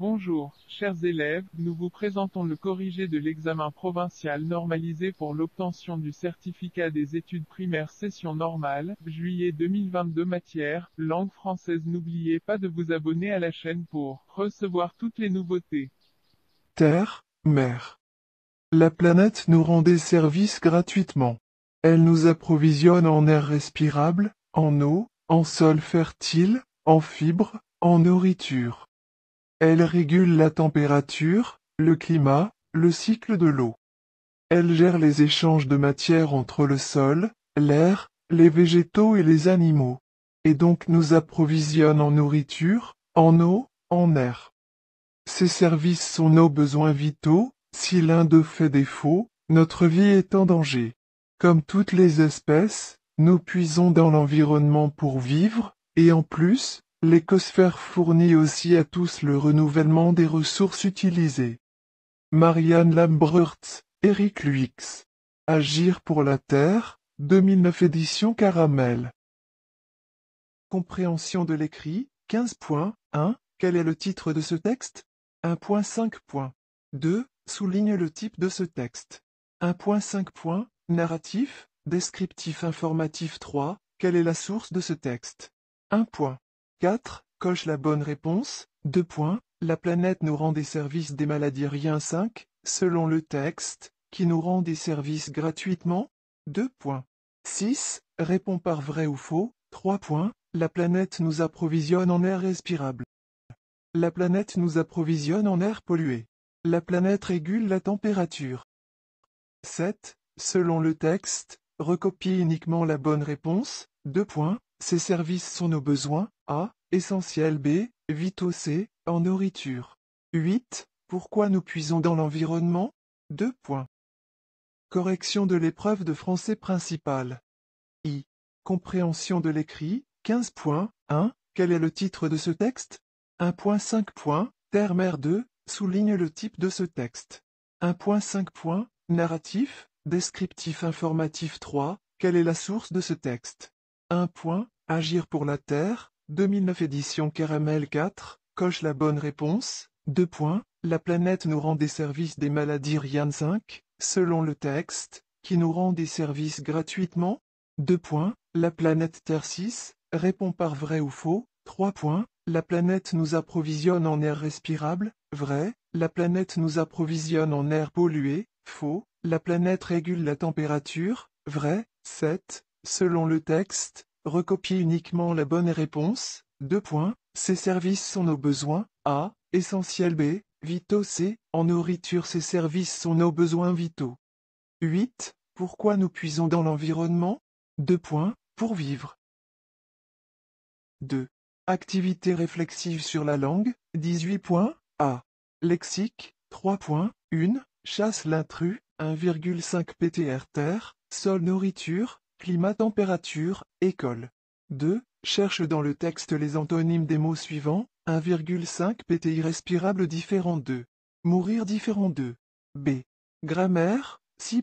Bonjour, chers élèves, nous vous présentons le corrigé de l'examen provincial normalisé pour l'obtention du certificat des études primaires session normale, juillet 2022 matière, langue française. N'oubliez pas de vous abonner à la chaîne pour recevoir toutes les nouveautés. Terre, mer. La planète nous rend des services gratuitement. Elle nous approvisionne en air respirable, en eau, en sol fertile, en fibres, en nourriture. Elle régule la température, le climat, le cycle de l'eau. Elle gère les échanges de matière entre le sol, l'air, les végétaux et les animaux. Et donc nous approvisionne en nourriture, en eau, en air. Ces services sont nos besoins vitaux. Si l'un d'eux fait défaut, notre vie est en danger. Comme toutes les espèces, nous puisons dans l'environnement pour vivre, et en plus, l'écosphère fournit aussi à tous le renouvellement des ressources utilisées. Marianne Lambrertz, Eric Luix. Agir pour la Terre, 2009 édition Caramel. Compréhension de l'écrit, 15.1. Quel est le titre de ce texte? 1.5.2. Souligne le type de ce texte. 1.5. Narratif, descriptif informatif 3. Quelle est la source de ce texte? 1.4. Coche la bonne réponse. 2. La planète nous rend des services des maladies rien 5. Selon le texte, qui nous rend des services gratuitement? 2.6. Réponds par vrai ou faux. 3. La planète nous approvisionne en air respirable. La planète nous approvisionne en air pollué. La planète régule la température. 7. Selon le texte, recopie uniquement la bonne réponse. 2. Ces services sont nos besoins. A. Essentiels. B. Vitaux. C. En nourriture. 8. Pourquoi nous puisons dans l'environnement? 2. Correction de l'épreuve de français principale. I. Compréhension de l'écrit. 15.1. Quel est le titre de ce texte? 1.5. Terre mer 2. Souligne le type de ce texte. 1.5. Narratif, descriptif informatif 3. Quelle est la source de ce texte? 1. Agir pour la Terre, 2009 édition Caramel 4. Coche la bonne réponse. 2. La planète nous rend des services des maladies rien 5. Selon le texte, qui nous rend des services gratuitement? 2. La planète Terre 6. Réponds par vrai ou faux. 3. La planète nous approvisionne en air respirable. Vrai. La planète nous approvisionne en air pollué. Faux. La planète régule la température. Vrai. 7. Selon le texte, recopie uniquement la bonne réponse. 2. Ces services sont nos besoins. A. Essentiels. B. Vitaux. C. En nourriture. Ces services sont nos besoins vitaux. 8. Pourquoi nous puisons dans l'environnement? 2. Pour vivre. 2. Activité réflexive sur la langue, 18. A. Lexique, 3.1. Chasse l'intrus, 1,5 PTR terre, sol nourriture, climat température, école. 2. Cherche dans le texte les antonymes des mots suivants, 1,5 PTI respirable différent 2. Mourir différent 2. B. Grammaire, 6.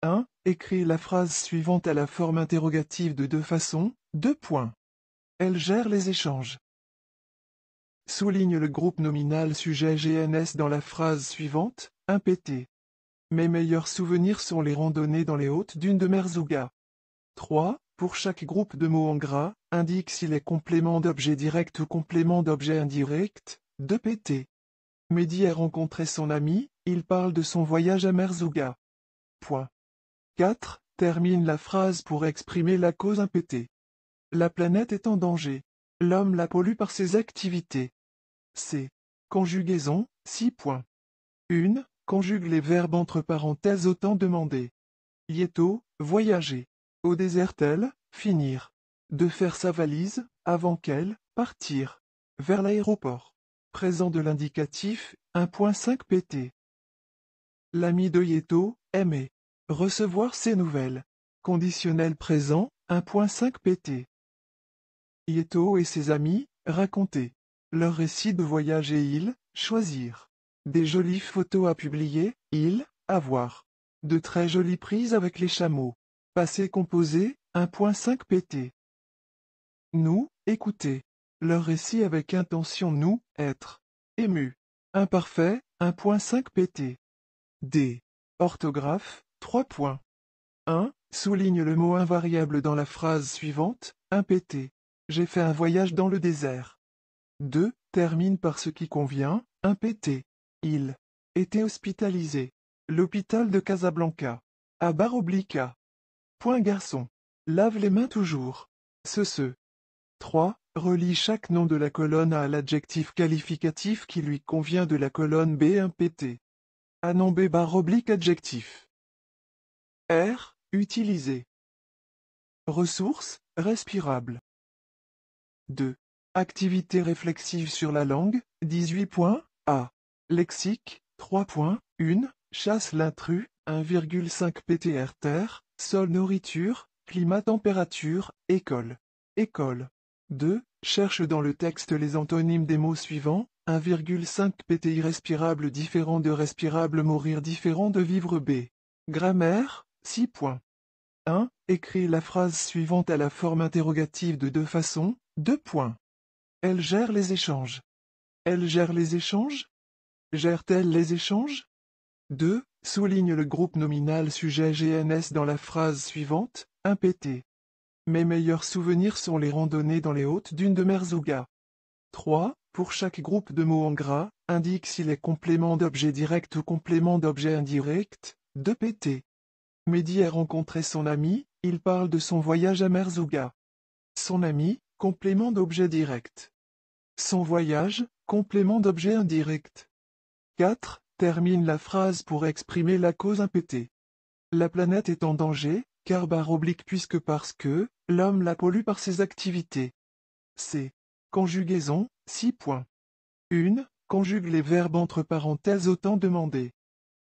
1. Écris la phrase suivante à la forme interrogative de deux façons, 2. Elle gère les échanges. Souligne le groupe nominal sujet GNS dans la phrase suivante, 1 PT. Mes meilleurs souvenirs sont les randonnées dans les hautes dunes de Merzouga. 3. Pour chaque groupe de mots en gras, indique s'il est complément d'objet direct ou complément d'objet indirect, 2 PT. Mehdi a rencontré son ami, il parle de son voyage à Merzouga. 4. Termine la phrase pour exprimer la cause impétée. La planète est en danger. L'homme la pollue par ses activités. C. Conjugaison, 6. 1. Conjugue les verbes entre parenthèses au temps demandé. Yeto, voyager. Au désert tel, finir. De faire sa valise, avant qu'elle, partir. Vers l'aéroport. Présent de l'indicatif, 1.5 pt. L'ami de Yeto, aimer. Recevoir ses nouvelles. Conditionnel présent, 1.5 pt. Yeto et ses amis, raconter. Leur récit de voyage et ils, choisir. Des jolies photos à publier, ils, avoir. De très jolies prises avec les chameaux. Passé composé, 1.5 pt. Nous, écouter. Leur récit avec intention nous, être. ému. Imparfait, 1.5 pt. D. Orthographe, 3 points. 1. Souligne le mot invariable dans la phrase suivante, 1 pt. J'ai fait un voyage dans le désert. 2. Termine par ce qui convient, 1 pt. Il était hospitalisé. L'hôpital de Casablanca. À barre oblique A. Point garçon. Lave les mains toujours. Ce. 3. Relie chaque nom de la colonne A à l'adjectif qualificatif qui lui convient de la colonne B 1 pt. A nom B barre oblique adjectif. R. Utilisé. Ressources, respirables. 2. Activité réflexive sur la langue, 18 points, A. Lexique, 3 points, 1. Chasse l'intrus, 1,5 ptr terre, sol nourriture, climat température, école. École. 2. Cherche dans le texte les antonymes des mots suivants, 1,5 pt irrespirable différent de respirable mourir différent de vivre B. Grammaire, 6 points. 1. Écris la phrase suivante à la forme interrogative de deux façons, 2 points. Elle gère les échanges. Elle gère les échanges? Gère-t-elle les échanges? 2. Souligne le groupe nominal sujet GNS dans la phrase suivante, 1 pt. Mes meilleurs souvenirs sont les randonnées dans les hautes dunes de Merzouga. 3. Pour chaque groupe de mots en gras, indique s'il est complément d'objet direct ou complément d'objet indirect, 2 pt. Mehdi a rencontré son ami, il parle de son voyage à Merzouga. Son ami, complément d'objet direct. Son voyage, complément d'objet indirect. 4. Termine la phrase pour exprimer la cause 1 pt. La planète est en danger, car barre oblique puisque parce que, l'homme la pollue par ses activités. C. Conjugaison, 6 points. 1. Conjugue les verbes entre parenthèses autant demandé.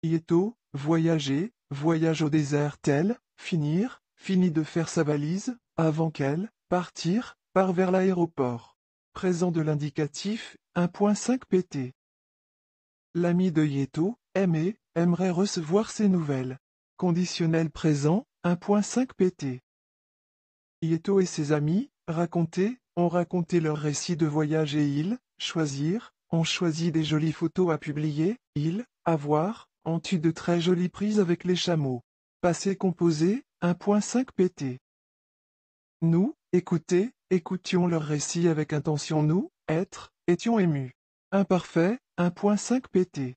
Ieto, voyager, voyage au désert tel, finir, fini de faire sa valise, avant qu'elle, partir, part vers l'aéroport. Présent de l'indicatif, 1.5 pt. L'ami de Ieto, aimé, aimerait recevoir ses nouvelles. Conditionnel présent, 1.5 pt. Ieto et ses amis, ont raconté leur récit de voyage et ils, ont choisi des jolies photos à publier, ils, ont eu de très jolies prises avec les chameaux. Passé composé, 1.5 pt. Nous, écoutions leur récit avec intention nous, étions émus. Imparfait, 1.5 pt.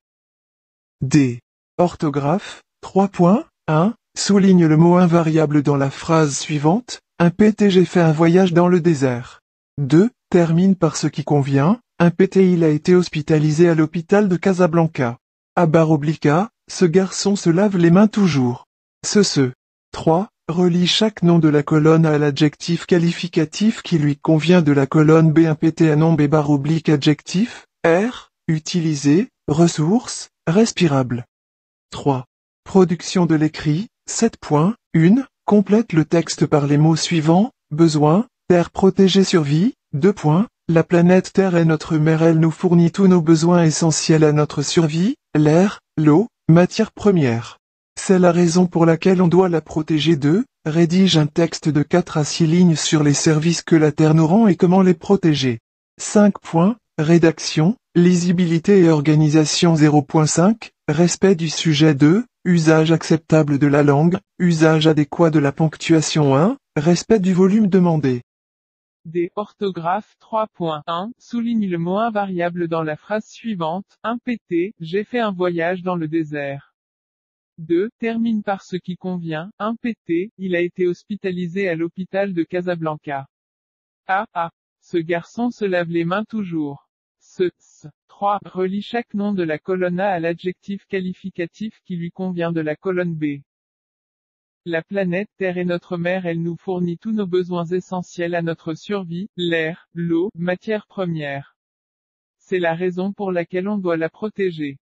D. Orthographe, 3 points, 1. Souligne le mot invariable dans la phrase suivante, 1 pt j'ai fait un voyage dans le désert. 2. Termine par ce qui convient, 1 pt il a été hospitalisé à l'hôpital de Casablanca. À barre oblique A, ce garçon se lave les mains toujours. Ce. 3. Relie chaque nom de la colonne A à l'adjectif qualificatif qui lui convient de la colonne B 1 pt un nom B barre oblique adjectif, R, utilisé, ressources, respirable. 3. Production de l'écrit, 7 points, 1. Complète le texte par les mots suivants, besoin, terre protégée survie, 2 points, la planète Terre est notre mère elle nous fournit tous nos besoins essentiels à notre survie, l'air, l'eau, matière première. C'est la raison pour laquelle on doit la protéger 2. Rédige un texte de 4 à 6 lignes sur les services que la Terre nous rend et comment les protéger. 5 points, rédaction, lisibilité et organisation 0.5, respect du sujet 2, usage acceptable de la langue, usage adéquat de la ponctuation 1, respect du volume demandé. D. Orthographe 3.1. Souligne le mot invariable dans la phrase suivante, 1 pt, j'ai fait un voyage dans le désert. 2. Termine par ce qui convient, 1 pt, il a été hospitalisé à l'hôpital de Casablanca. Ce garçon se lave les mains toujours. 3. Relie chaque nom de la colonne A à l'adjectif qualificatif qui lui convient de la colonne B. La planète Terre est notre mère elle nous fournit tous nos besoins essentiels à notre survie, l'air, l'eau, matière première. C'est la raison pour laquelle on doit la protéger.